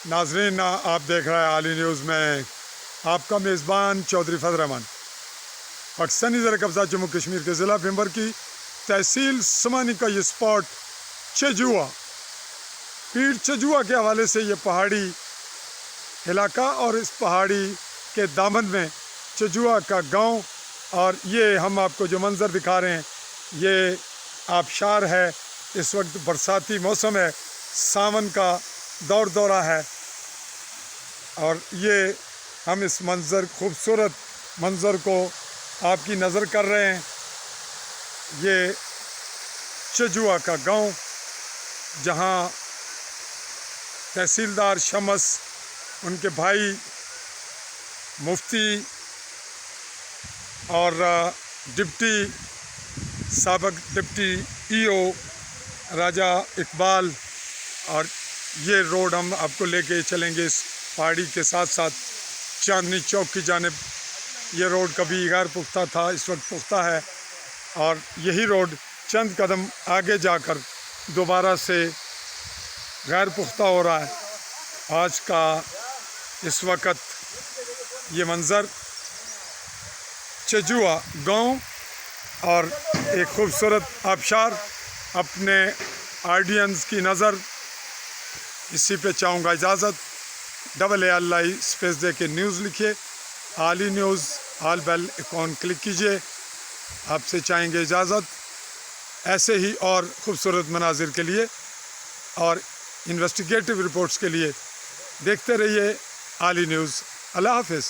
ناظرین، آپ دیکھ رہے ہیں عالی نیوز میں آپ کا میزبان چودھری فضل الرحمان۔ پاکستانی زیر قبضہ جموں کشمیر کے ضلع بھمبر کی تحصیل سمانی کا یہ اسپاٹ چجوا، پیر چجوا کے حوالے سے یہ پہاڑی علاقہ اور اس پہاڑی کے دامن میں چجوا کا گاؤں، اور یہ ہم آپ کو جو منظر دکھا رہے ہیں یہ آبشار ہے۔ اس وقت برساتی موسم ہے، ساون کا دورہ ہے، اور یہ ہم اس خوبصورت منظر کو آپ کی نظر کر رہے ہیں۔ یہ چجوا کا گاؤں جہاں تحصیلدار شمس، ان کے بھائی مفتی اور سابق ڈپٹی ای او راجہ اقبال، اور یہ روڈ ہم آپ کو لے کے چلیں گے اس پہاڑی کے ساتھ ساتھ چاندنی چوک کی جانب۔ یہ روڈ کبھی غیر پختہ تھا، اس وقت پختہ ہے، اور یہی روڈ چند قدم آگے جا کر دوبارہ سے غیر پختہ ہو رہا ہے۔ آج کا اس وقت یہ منظر چجوا گاؤں اور ایک خوبصورت آبشار، اپنے آڈینس کی نظر اسی پہ چاہوں گا اجازت۔ AALI اسپیس دے کے نیوز لکھیے، عالی نیوز آل بیل آئیکن کلک کیجیے۔ آپ سے چاہیں گے اجازت ایسے ہی اور خوبصورت مناظر کے لیے اور انویسٹیگیٹو رپورٹس کے لیے دیکھتے رہیے عالی نیوز۔ اللہ حافظ۔